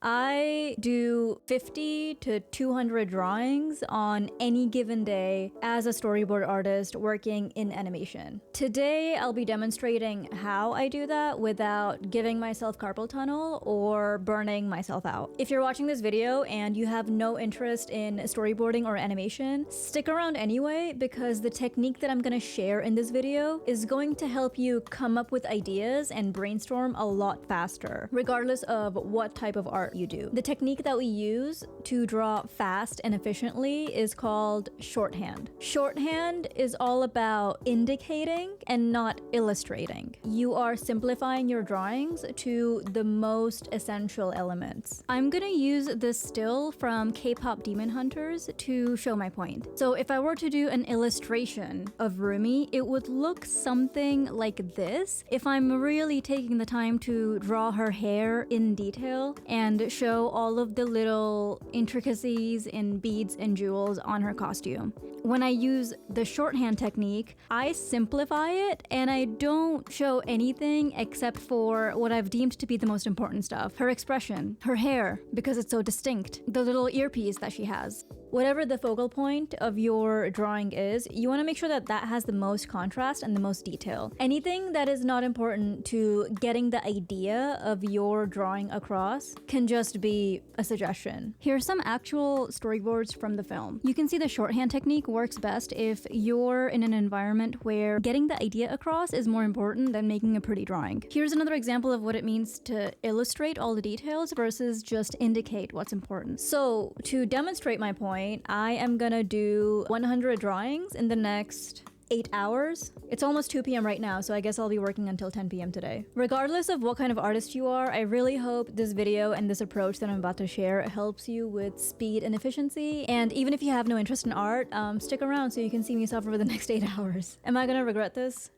I do 50 to 200 drawings on any given day as a storyboard artist working in animation. Today, I'll be demonstrating how I do that without giving myself carpal tunnel or burning myself out. If you're watching this video and you have no interest in storyboarding or animation, stick around anyway because the technique that I'm gonna share in this video is going to help you come up with ideas and brainstorm a lot faster, regardless of what type of art you do. The technique that we use to draw fast and efficiently is called shorthand. Shorthand is all about indicating and not illustrating. You are simplifying your drawings to the most essential elements. I'm gonna use this still from K-pop Demon Hunters to show my point. So if I were to do an illustration of Rumi, it would look something like this if I'm really taking the time to draw her hair in detail and show all of the little intricacies in beads and jewels on her costume. When I use the shorthand technique, I simplify it and I don't show anything except for what I've deemed to be the most important stuff. Her expression, her hair, because it's so distinct, the little earpiece that she has. Whatever the focal point of your drawing is, you want to make sure that that has the most contrast and the most detail. Anything that is not important to getting the idea of your drawing across can just be a suggestion. Here are some actual storyboards from the film. You can see the shorthand technique works best if you're in an environment where getting the idea across is more important than making a pretty drawing. Here's another example of what it means to illustrate all the details versus just indicate what's important. So to demonstrate my point, I am gonna do 100 drawings in the next 8 hours. It's almost 2 p.m. right now, so I guess I'll be working until 10 p.m. today. Regardless of what kind of artist you are, I really hope this video and this approach that I'm about to share helps you with speed and efficiency. And even if you have no interest in art, stick around so you can see me suffer for the next 8 hours. Am I gonna regret this?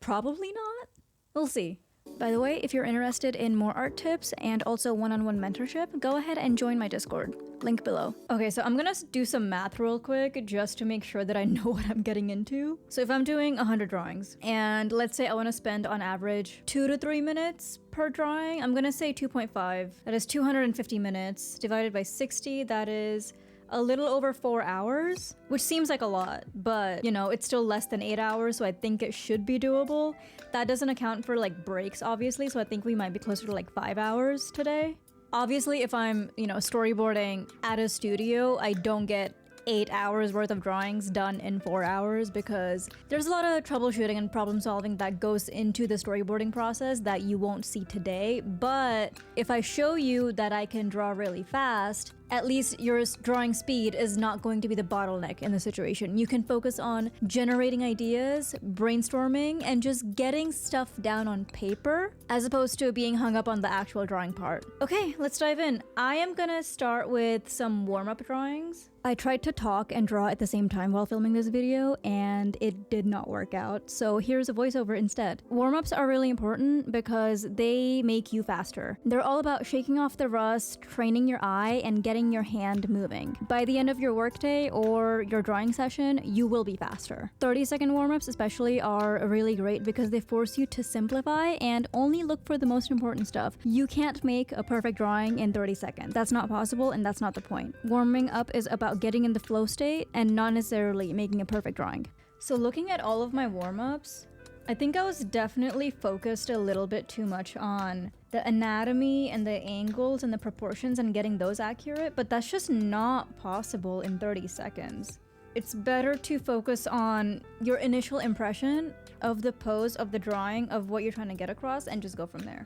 Probably not. We'll see. By the way, if you're interested in more art tips and also one-on-one mentorship, go ahead and join my Discord. Link below. Okay, so I'm gonna do some math real quick just to make sure that I know what I'm getting into. So if I'm doing 100 drawings, and let's say I wanna spend on average 2 to 3 minutes per drawing, I'm gonna say 2.5. That is 250 minutes divided by 60, that is a little over 4 hours, which seems like a lot, but you know, it's still less than 8 hours, so I think it should be doable. That doesn't account for like breaks, obviously, so I think we might be closer to like 5 hours today. Obviously, if I'm, storyboarding at a studio, I don't get 8 hours worth of drawings done in 4 hours because there's a lot of troubleshooting and problem solving that goes into the storyboarding process that you won't see today. But if I show you that I can draw really fast, at least your drawing speed is not going to be the bottleneck in the situation. You can focus on generating ideas, brainstorming, and just getting stuff down on paper as opposed to being hung up on the actual drawing part. Okay, let's dive in. I am gonna start with some warm-up drawings. I tried to talk and draw at the same time while filming this video, and it did not work out, so here's a voiceover instead. Warm-ups are really important because they make you faster. They're all about shaking off the rust, training your eye, and getting your hand moving. By the end of your workday or your drawing session, you will be faster. 30-second warm-ups especially are really great because they force you to simplify and only look for the most important stuff. You can't make a perfect drawing in 30 seconds. That's not possible, and that's not the point. Warming up is about getting in the flow state and not necessarily making a perfect drawing. So looking at all of my warm-ups, I think I was definitely focused a little bit too much on the anatomy and the angles and the proportions and getting those accurate, but that's just not possible in 30 seconds. It's better to focus on your initial impression of the pose of the drawing of what you're trying to get across and just go from there.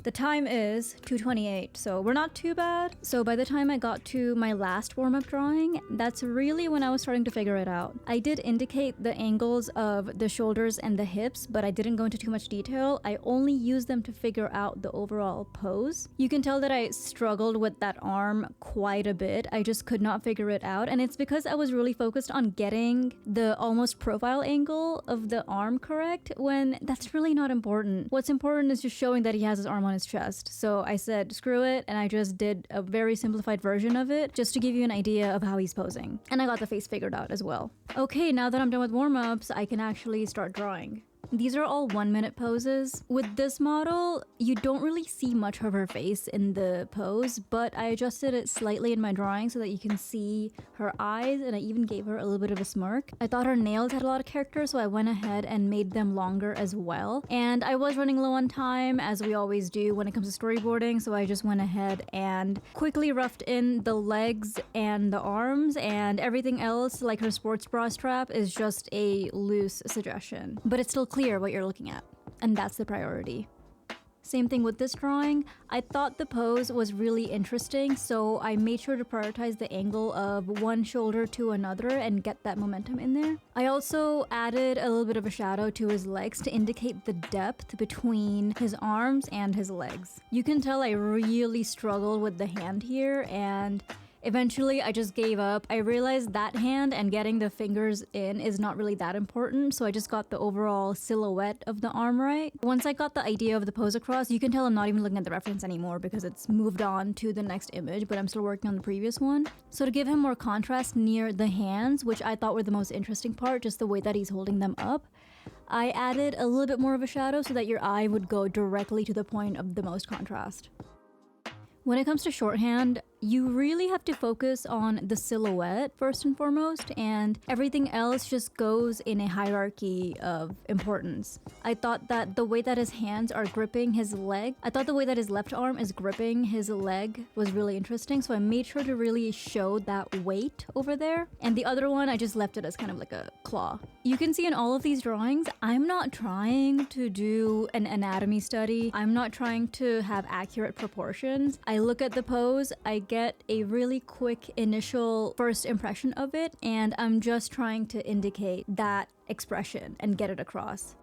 The time is 2:28, so we're not too bad. So by the time I got to my last warm-up drawing, that's really when I was starting to figure it out. I did indicate the angles of the shoulders and the hips, but I didn't go into too much detail. I only used them to figure out the overall pose. You can tell that I struggled with that arm quite a bit. I just could not figure it out, and it's because I was really focused on getting the almost profile angle of the arm correct, when that's really not important. What's important is just showing that he has his arm on his chest. So I said, screw it, and I just did a very simplified version of it just to give you an idea of how he's posing. And I got the face figured out as well. Okay, now that I'm done with warm-ups, I can actually start drawing. These are all 1-minute poses. With this model, you don't really see much of her face in the pose, but I adjusted it slightly in my drawing so that you can see her eyes, and I even gave her a little bit of a smirk. I thought her nails had a lot of character, so I went ahead and made them longer as well. And I was running low on time, as we always do when it comes to storyboarding, so I just went ahead and quickly roughed in the legs and the arms, and everything else, like her sports bra strap, is just a loose suggestion. But it's still clear what you're looking at, and that's the priority. Same thing with this drawing. I thought the pose was really interesting, so I made sure to prioritize the angle of one shoulder to another and get that momentum in there. I also added a little bit of a shadow to his legs to indicate the depth between his arms and his legs. You can tell I really struggled with the hand here, and eventually, I just gave up. I realized that hand and getting the fingers in is not really that important, so I just got the overall silhouette of the arm right. Once I got the idea of the pose across, you can tell I'm not even looking at the reference anymore because it's moved on to the next image, but I'm still working on the previous one. So to give him more contrast near the hands, which I thought were the most interesting part, just the way that he's holding them up, I added a little bit more of a shadow so that your eye would go directly to the point of the most contrast. When it comes to shorthand, you really have to focus on the silhouette first and foremost, and everything else just goes in a hierarchy of importance. I thought that the way that his hands are gripping his leg, I thought the way that his left arm is gripping his leg was really interesting, so I made sure to really show that weight over there. And the other one, I just left it as kind of like a claw. You can see in all of these drawings, I'm not trying to do an anatomy study. I'm not trying to have accurate proportions. I look at the pose, I get a really quick initial first impression of it, and I'm just trying to indicate that expression and get it across.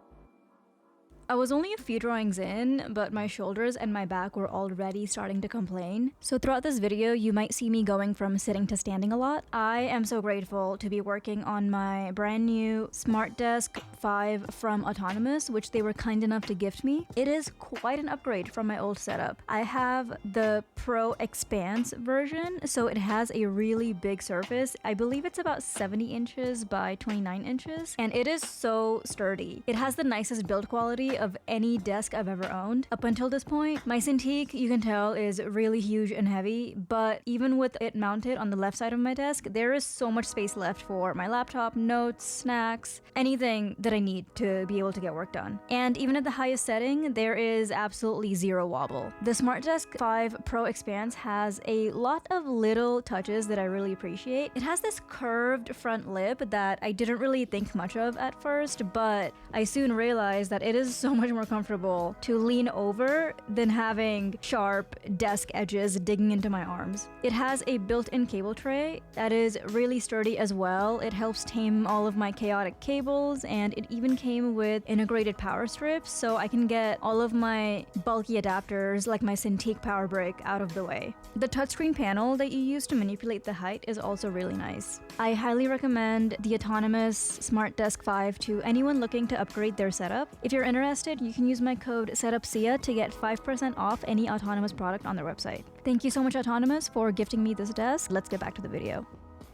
I was only a few drawings in, but my shoulders and my back were already starting to complain. So throughout this video, you might see me going from sitting to standing a lot. I am so grateful to be working on my brand new Smart Desk 5 from Autonomous, which they were kind enough to gift me. It is quite an upgrade from my old setup. I have the Pro Expanse version, so it has a really big surface. I believe it's about 70 inches by 29 inches, and it is so sturdy. It has the nicest build quality of any desk I've ever owned. Up until this point, my Cintiq, you can tell, is really huge and heavy, but even with it mounted on the left side of my desk, there is so much space left for my laptop, notes, snacks, anything that I need to be able to get work done. And even at the highest setting, there is absolutely zero wobble. The Smart Desk 5 Pro Expanse has a lot of little touches that I really appreciate. It has this curved front lip that I didn't really think much of at first, but I soon realized that it is so much more comfortable to lean over than having sharp desk edges digging into my arms. It has a built-in cable tray that is really sturdy as well. It helps tame all of my chaotic cables, and it even came with integrated power strips, so I can get all of my bulky adapters like my Cintiq power brick out of the way. The touchscreen panel that you use to manipulate the height is also really nice. I highly recommend the Autonomous Smart Desk 5 to anyone looking to upgrade their setup. If you're interested, you can use my code SETUPSIA to get 5% off any Autonomous product on their website. Thank you so much, Autonomous, for gifting me this desk. Let's get back to the video.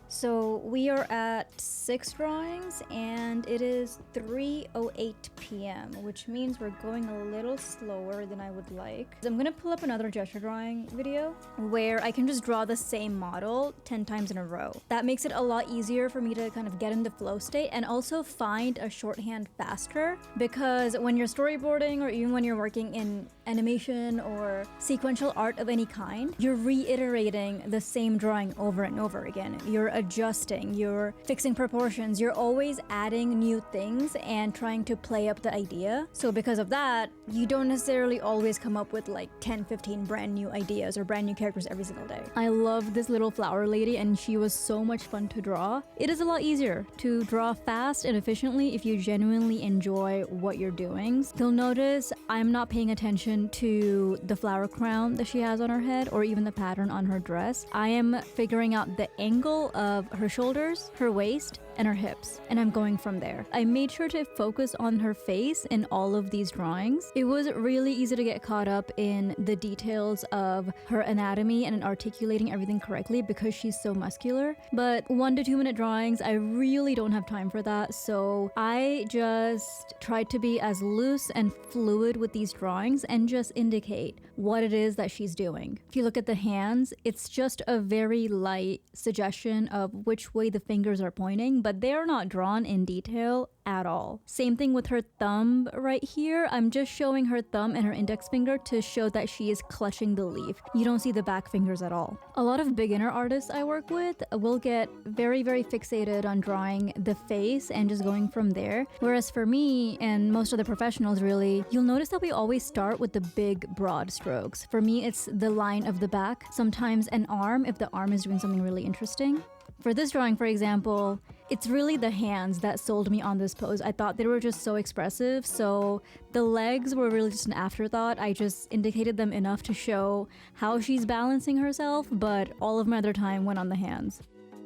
So we are at 6 drawings and it is 3:08 p.m., which means we're going a little slower than I would like. I'm gonna pull up another gesture drawing video where I can just draw the same model 10 times in a row. That makes it a lot easier for me to kind of get in the flow state and also find a shorthand faster, because when you're storyboarding or even when you're working in animation or sequential art of any kind, you're reiterating the same drawing over and over again. You're adjusting, you're fixing proportions, you're always adding new things and trying to play up the idea. So because of that, you don't necessarily always come up with like 10-15 brand new ideas or brand new characters every single day. I love this little flower lady and she was so much fun to draw. It is a lot easier to draw fast and efficiently if you genuinely enjoy what you're doing. You'll notice I'm not paying attention to the flower crown that she has on her head or even the pattern on her dress. I am figuring out the angle of her shoulders, her waist, and her hips, and I'm going from there. I made sure to focus on her face in all of these drawings. It was really easy to get caught up in the details of her anatomy and in articulating everything correctly because she's so muscular. But 1 to 2 minute drawings, I really don't have time for that, so I just tried to be as loose and fluid with these drawings and just indicate what it is that she's doing. If you look at the hands, it's just a very light suggestion of which way the fingers are pointing, but they're not drawn in detail at all. Same thing with her thumb right here. I'm just showing her thumb and her index finger to show that she is clutching the leaf. You don't see the back fingers at all. A lot of beginner artists I work with will get very, very fixated on drawing the face and just going from there. Whereas for me and most of the professionals really, you'll notice that we always start with the big broad strokes. For me, it's the line of the back, sometimes an arm if the arm is doing something really interesting. For this drawing, for example, it's really the hands that sold me on this pose. I thought they were just so expressive, so the legs were really just an afterthought. I just indicated them enough to show how she's balancing herself, but all of my other time went on the hands.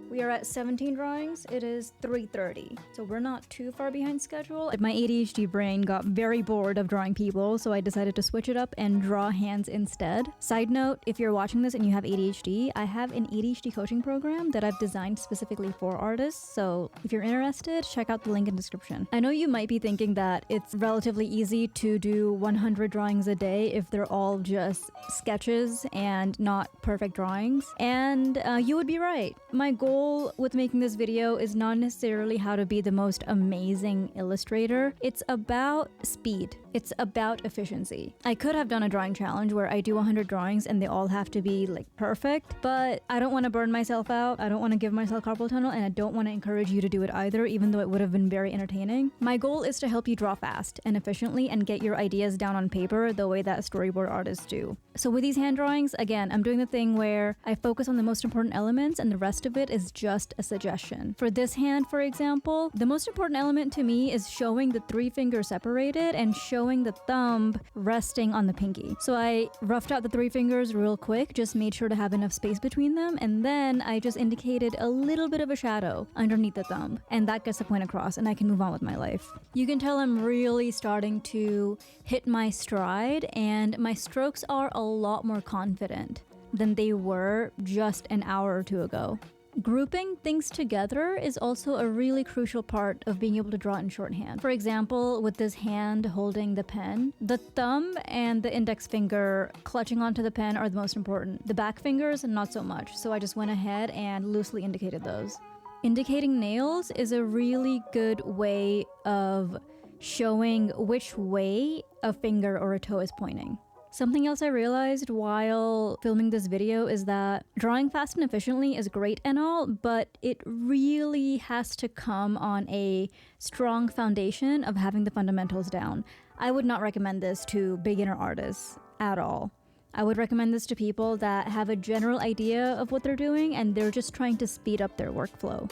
We are at 17 drawings. It is 3:30, so we're not too far behind schedule. My ADHD brain got very bored of drawing people, so I decided to switch it up and draw hands instead. Side note, if you're watching this and you have ADHD, I have an ADHD coaching program that I've designed specifically for artists, so if you're interested, check out the link in the description. I know you might be thinking that it's relatively easy to do 100 drawings a day if they're all just sketches and not perfect drawings, and you would be right. My goal with making this video is not necessarily how to be the most amazing illustrator. It's about speed. It's about efficiency. I could have done a drawing challenge where I do 100 drawings and they all have to be like perfect, but I don't want to burn myself out. I don't want to give myself carpal tunnel, and I don't want to encourage you to do it either, even though it would have been very entertaining. My goal is to help you draw fast and efficiently and get your ideas down on paper the way that storyboard artists do. So with these hand drawings, again, I'm doing the thing where I focus on the most important elements and the rest of it is just a suggestion. For this hand, for example, the most important element to me is showing the 3 fingers separated and showing the thumb resting on the pinky. So I roughed out the 3 fingers real quick, just made sure to have enough space between them, and then I just indicated a little bit of a shadow underneath the thumb, and that gets the point across, and I can move on with my life. You can tell I'm really starting to hit my stride, and my strokes are a lot more confident than they were just an hour or 2 ago. Grouping things together is also a really crucial part of being able to draw in shorthand. For example, with this hand holding the pen, the thumb and the index finger clutching onto the pen are the most important. The back fingers, not so much, so I just went ahead and loosely indicated those. Indicating nails is a really good way of showing which way a finger or a toe is pointing. Something else I realized while filming this video is that drawing fast and efficiently is great and all, but it really has to come on a strong foundation of having the fundamentals down. I would not recommend this to beginner artists at all. I would recommend this to people that have a general idea of what they're doing and they're just trying to speed up their workflow.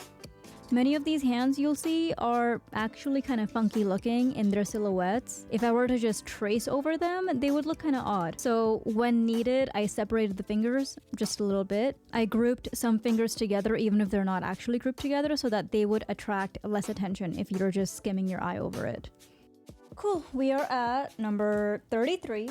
Many of these hands you'll see are actually kind of funky looking in their silhouettes. If I were to just trace over them, they would look kind of odd. So when needed, I separated the fingers just a little bit. I grouped some fingers together even if they're not actually grouped together so that they would attract less attention if you're just skimming your eye over it. Cool, we are at number 33.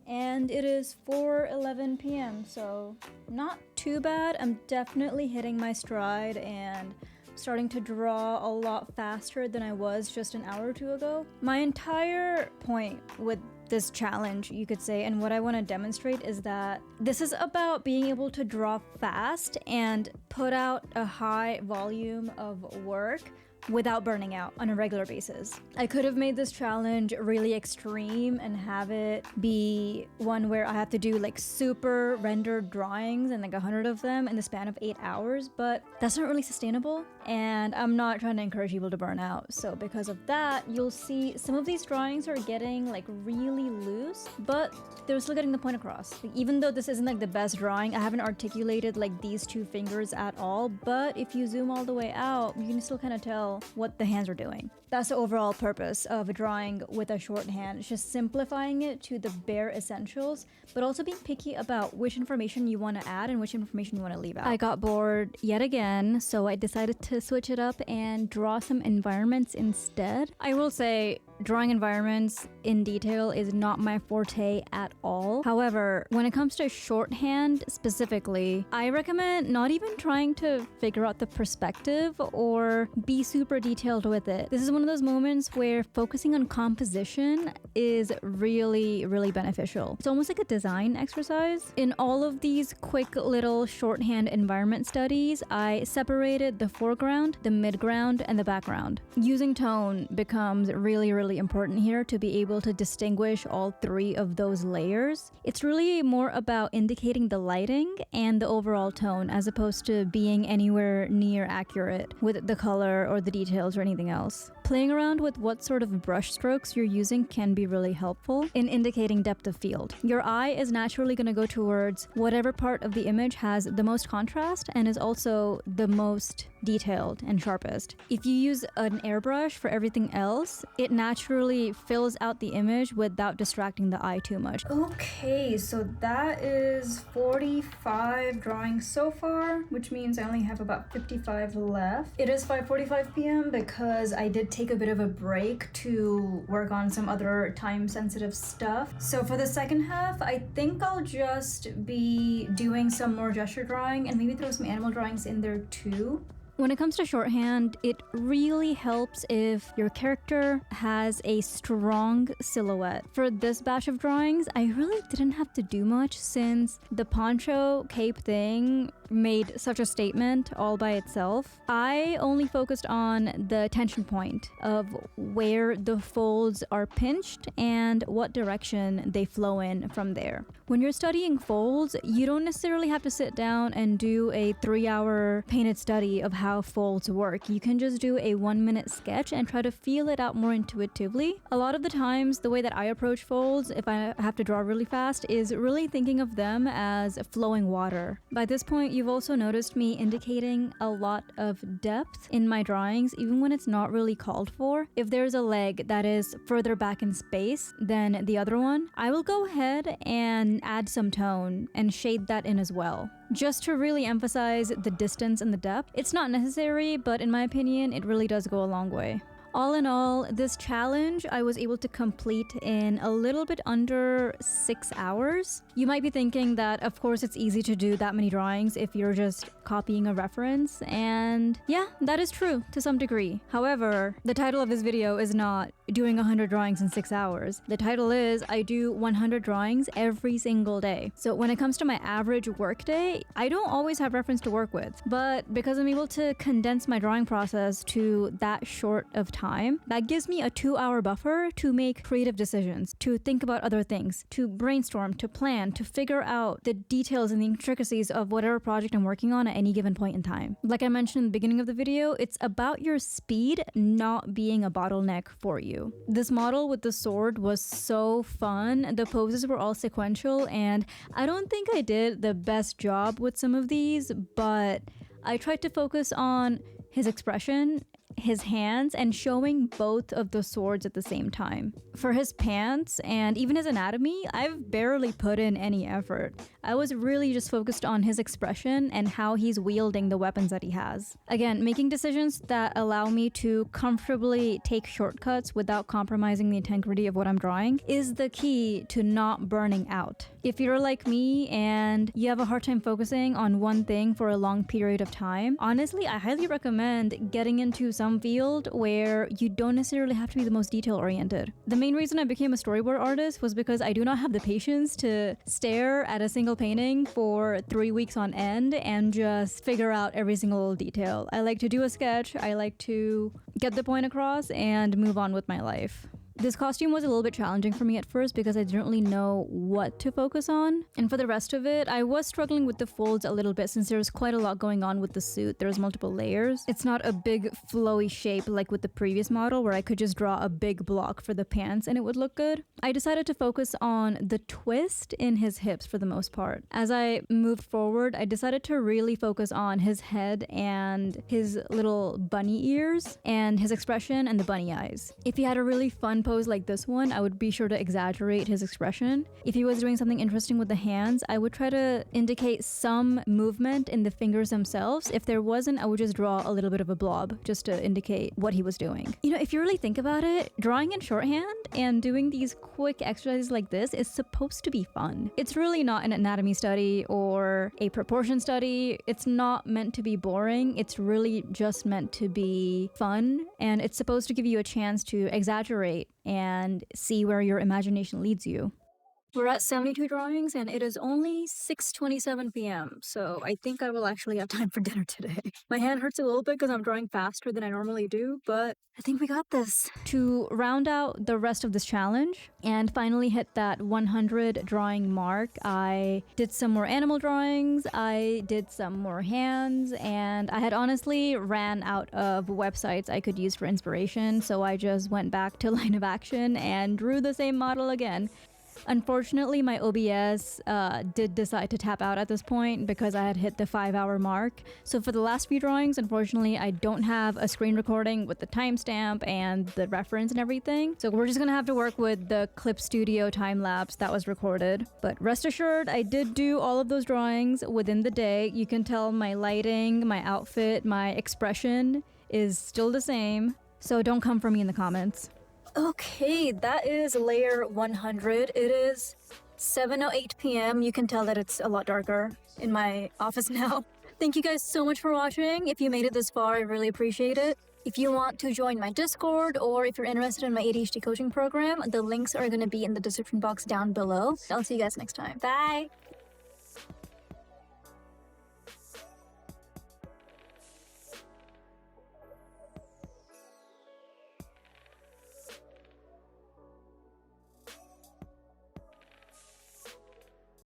And it is 4:11 p.m. so not too bad. I'm definitely hitting my stride and starting to draw a lot faster than I was just an hour or 2 ago. My entire point with this challenge, you could say, and what I want to demonstrate is that this is about being able to draw fast and put out a high volume of work without burning out on a regular basis. I could have made this challenge really extreme and have it be one where I have to do like super rendered drawings and like 100 of them in the span of 8 hours, but that's not really sustainable and I'm not trying to encourage people to burn out. So because of that, you'll see some of these drawings are getting like really loose, but they're still getting the point across. Like, even though this isn't like the best drawing, I haven't articulated like these 2 fingers at all, but if you zoom all the way out, you can still kind of tell tell what the hands are doing. That's the overall purpose of drawing with a shorthand. It's just simplifying it to the bare essentials, but also being picky about which information you want to add and which information you want to leave out. I got bored yet again, so I decided to switch it up and draw some environments instead. I will say, drawing environments in detail is not my forte at all. However, when it comes to shorthand specifically, I recommend not even trying to figure out the perspective or be super detailed with it. This is one of those moments where focusing on composition is really, really beneficial. It's almost like a design exercise. In all of these quick little shorthand environment studies, I separated the foreground, the midground, and the background. Using tone becomes really, really important here to be able to distinguish all three of those layers. It's really more about indicating the lighting and the overall tone as opposed to being anywhere near accurate with the color or the details or anything else. Playing around with what sort of brush strokes you're using can be really helpful in indicating depth of field. Your eye is naturally going to go towards whatever part of the image has the most contrast and is also the most detailed and sharpest. If you use an airbrush for everything else, it naturally fills out the image without distracting the eye too much. Okay, so that is 45 drawings so far, which means I only have about 55 left. It is 5:45 p.m. because I did take a bit of a break to work on some other time-sensitive stuff. So for the second half, I think I'll just be doing some more gesture drawing and maybe throw some animal drawings in there too. When it comes to shorthand, it really helps if your character has a strong silhouette. For this batch of drawings, I really didn't have to do much since the poncho cape thing made such a statement all by itself. I only focused on the tension point of where the folds are pinched and what direction they flow in from there. When you're studying folds, you don't necessarily have to sit down and do a 3-hour painted study of how folds work. You can just do a 1-minute sketch and try to feel it out more intuitively. A lot of the times, the way that I approach folds, if I have to draw really fast, is really thinking of them as flowing water. By this point, you've also noticed me indicating a lot of depth in my drawings, even when it's not really called for. If there's a leg that is further back in space than the other one, I will go ahead and add some tone and shade that in as well, just to really emphasize the distance and the depth. It's not necessary, but in my opinion, it really does go a long way. All in all, this challenge I was able to complete in a little bit under 6 hours. You might be thinking that, of course, it's easy to do that many drawings if you're just copying a reference, and yeah, that is true to some degree. However, the title of this video is not doing 100 drawings in 6 hours. The title is I do 100 drawings every single day. So when it comes to my average work day, I don't always have reference to work with, but because I'm able to condense my drawing process to that short of time, that gives me a 2-hour buffer to make creative decisions, to think about other things, to brainstorm, to plan, to figure out the details and the intricacies of whatever project I'm working on at any given point in time. Like I mentioned in the beginning of the video, it's about your speed not being a bottleneck for you. This model with the sword was so fun. The poses were all sequential, and I don't think I did the best job with some of these, but I tried to focus on his expression, his hands, and showing both of the swords at the same time. For his pants and even his anatomy, I've barely put in any effort. I was really just focused on his expression and how he's wielding the weapons that he has. Again, making decisions that allow me to comfortably take shortcuts without compromising the integrity of what I'm drawing is the key to not burning out. If you're like me and you have a hard time focusing on one thing for a long period of time, honestly, I highly recommend getting into some field where you don't necessarily have to be the most detail oriented. The main reason I became a storyboard artist was because I do not have the patience to stare at a single painting for 3 weeks on end and just figure out every single detail. I like to do a sketch, I like to get the point across and move on with my life. This costume was a little bit challenging for me at first because I didn't really know what to focus on. And for the rest of it, I was struggling with the folds a little bit since there's quite a lot going on with the suit. There's multiple layers. It's not a big flowy shape like with the previous model where I could just draw a big block for the pants and it would look good. I decided to focus on the twist in his hips for the most part. As I moved forward, I decided to really focus on his head and his little bunny ears and his expression and the bunny eyes. If he had a really fun pose like this one, I would be sure to exaggerate his expression. If he was doing something interesting with the hands, I would try to indicate some movement in the fingers themselves. If there wasn't, I would just draw a little bit of a blob just to indicate what he was doing. You know, if you really think about it, drawing in shorthand and doing these quick exercises like this is supposed to be fun. It's really not an anatomy study or a proportion study. It's not meant to be boring. It's really just meant to be fun, and it's supposed to give you a chance to exaggerate and see where your imagination leads you. We're at 72 drawings and it is only 6:27 p.m. So I think I will actually have time for dinner today. My hand hurts a little bit because I'm drawing faster than I normally do, but I think we got this. To round out the rest of this challenge and finally hit that 100 drawing mark, I did some more animal drawings, I did some more hands, and I had honestly ran out of websites I could use for inspiration, so I just went back to Line of Action and drew the same model again. Unfortunately, my OBS did decide to tap out at this point because I had hit the 5-hour mark. So for the last few drawings, unfortunately, I don't have a screen recording with the timestamp and the reference and everything. So we're just gonna have to work with the Clip Studio time-lapse that was recorded. But rest assured, I did do all of those drawings within the day. You can tell my lighting, my outfit, my expression is still the same. So don't come for me in the comments. Okay, that is layer 100. It is 7:08 p.m. You can tell that it's a lot darker in my office now. Thank you guys so much for watching. If you made it this far, I really appreciate it. If you want to join my Discord or if you're interested in my ADHD coaching program, the links are going to be in the description box down below. I'll see you guys next time. Bye!